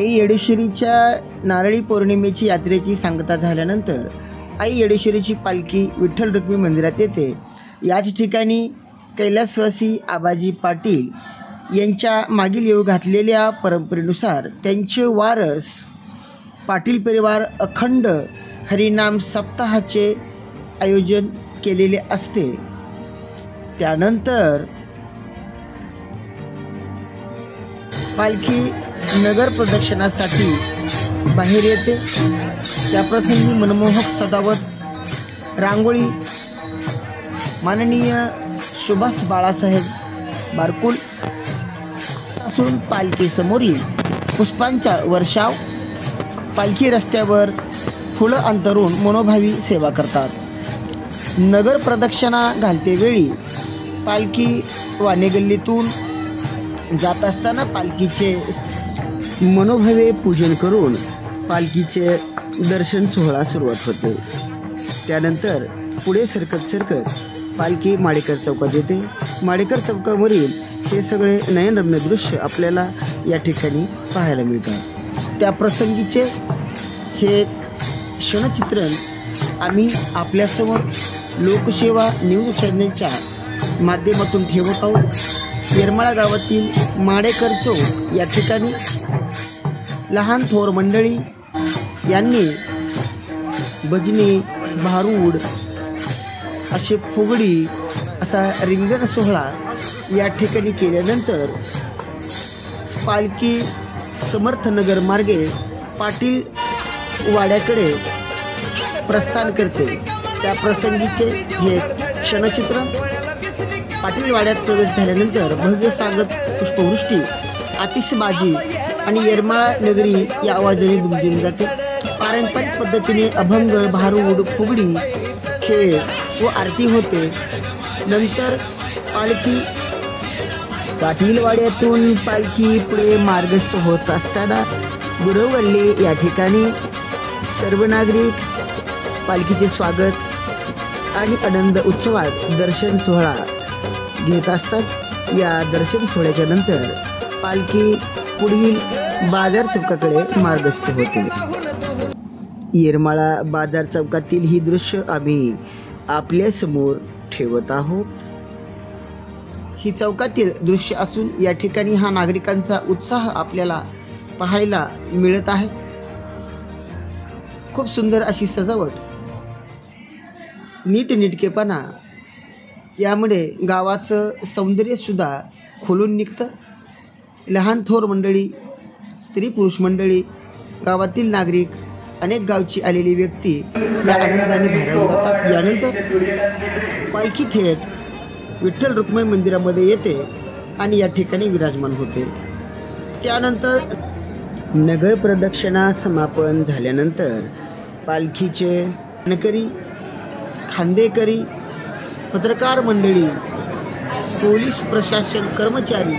आई येडेश्वरीच्या नारळी पौर्णिमेची यात्रेची सांगता झाल्यानंतर आई येडेश्वरीची पालखी विठ्ठल रुक्मिणी मंदिरात येते। याच ठिकाणी कैलासवासी आबाजी पाटील यांच्या मागील येऊ घातलेल्या परंपरेनुसार त्यांचे वारस पाटील परिवार अखंड हरिनाम सप्ताहाचे आयोजन केलेले असते। त्यानंतर पालखी नगर प्रदक्षिणासाठी बाहेर येते। त्याप्रसंगी मनमोहक सजावट रांगोळी माननीय सुभाष बाळासाहेब बारकुल असून पालखी समोरील पुष्पांचा वर्षाव पालखी रस्त्यावर फुलं अंतरून मनोभावी सेवा करतात। नगर प्रदक्षिणा घालतेवेळी पालखी वाणेगल्लीतून जात असताना पालखीचे मनोभावे पूजन करून पालखीचे दर्शन सोहळा सुरुवात होते। त्यानंतर पुढे सरकत पालखी माडेकर चौकात येते। माडेकर चौकावरील हे सगळे नयनरम्य दृश्य आपल्याला या ठिकाणी पाहायला मिळतात। त्या प्रसंगीचे हे क्षणचित्रण आम्ही आपल्यासमोर लोकसेवा न्यूज चॅनलच्या माध्यमातून ठेवत आहोत। येरमाळा गावातील माडेकर चौक या ठिकाणी लहान थोर मंडळी यांनी भजनी भारूड असे फुगडी असा रिंगण सोहळा या ठिकाणी केल्यानंतर पालखी समर्थनगर मार्गे पाटील वाड्याकडे प्रस्थान करते। त्या प्रसंगीचे हे क्षणचित्र पाटील वाड्यात प्रवेश झाल्यानंतर भव्य स्वागत पुष्पवृष्टी आतिषबाजी आणि येरमाळा नगरी या आवाजाने दुमदुमून जाते। पारंपरिक पद्धतीने अभंग भारूड फुगडी खेळ व आरती होते। नंतर पालखी पाटीलवाड्यातून पालखी पुढे मार्गस्थ होत असताना गुरवगल्ली या ठिकाणी सर्व नागरिक पालखीचे स्वागत आणि आनंद उत्सवात दर्शन सोहळा घेत असतात। या दर्शन सोहळ्याच्या नंतर पालखी पुढील बाजार चौकाकडे मार्गस्थ होते। येरमाळा बाजार चौकातील ही दृश्य आम्ही आपल्या समोर ठेवत आहोत। ही चौकातील दृश्य असून या ठिकाणी हा नागरिकांचा उत्साह आपल्याला पाहायला मिळत आहे। खूप सुंदर अशी सजावट नीटनेटकेपणा यामुळे गावाचं सौंदर्य सुद्धा खुलून निघतं। लहान थोर मंडळी स्त्री पुरुष मंडळी गावातील नागरिक अनेक गावची आलेली व्यक्ती या आनंदाने भारावून जातात। यानंतर पालखी थेट विठ्ठल रुक्मिणी मंदिरामध्ये येते आणि या ठिकाणी विराजमान होते। त्यानंतर नगर प्रदक्षिणा समापन झाल्यानंतर पालखीचे नकरी खांदेकरी पत्रकार मंडळी पोलीस प्रशासन कर्मचारी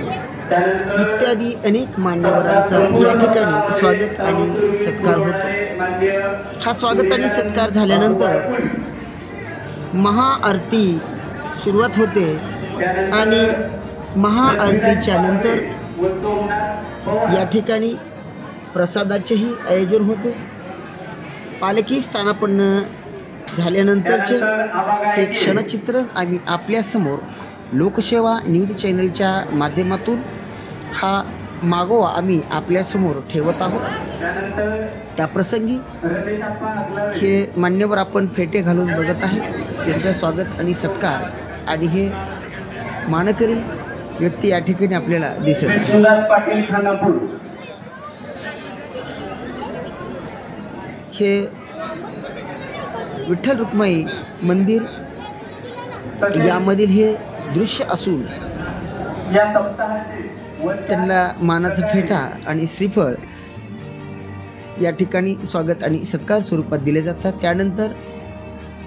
इत्यादी अनेक मान्यवरांचा या ठिकाणी स्वागत आणि सत्कार होतो। हा स्वागत आणि सत्कार झाल्यानंतर महाआरती सुरुवात होते आणि महाआरतीच्या नंतर या ठिकाणी प्रसादाचेही आयोजन होते। पालखी स्थानापन्न झाल्यानंतरचे हे क्षणचित्र आम्ही आपल्यासमोर लोकसेवा न्यूज चॅनलच्या माध्यमातून हा मागोवा आम्ही आपल्यासमोर ठेवत आहोत। त्या प्रसंगी हे मान्यवर आपण फेटे घालून बघत आहे त्यांचं स्वागत आणि सत्कार आणि हे मानकरी व्यक्ती या ठिकाणी आपल्याला दिसत आहे। हे विठ्ठल रुक्मिणी मंदिर यामधील हे दृश्य असून त्यांना मानाचा फेटा आणि श्रीफळ या ठिकाणी स्वागत आणि सत्कार स्वरूपात दिले जातात। त्यानंतर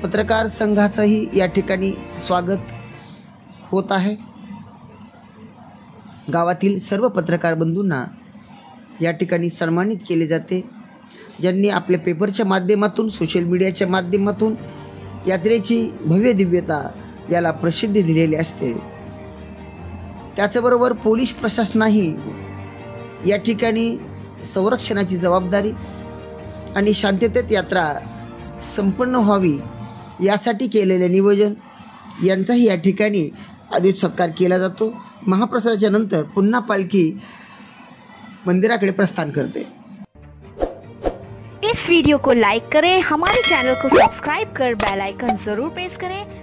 पत्रकार संघाचंही या ठिकाणी स्वागत होत आहे। गावातील सर्व पत्रकार बंधूंना या ठिकाणी सन्मानित केले जाते, ज्यांनी आपल्या पेपरच्या माध्यमातून सोशल मीडियाच्या माध्यमातून यात्रेची भव्य दिव्यता याला प्रसिद्धी दिलेली असते। त्याचबरोबर पोलीस प्रशासनाही या ठिकाणी संरक्षणाची जबाबदारी आणि शांततेत यात्रा संपन्न व्हावी यासाठी केलेले नियोजन यांचाही या ठिकाणी आदर सत्कार केला जातो। महाप्रसादाच्या नंतर पुन्हा पालखी मंदिराकडे प्रस्थान करते। इस वीडियो को लाइक करें, हमारे चैनल को सब्सक्राइब कर बेल आइकन जरूर प्रेस करें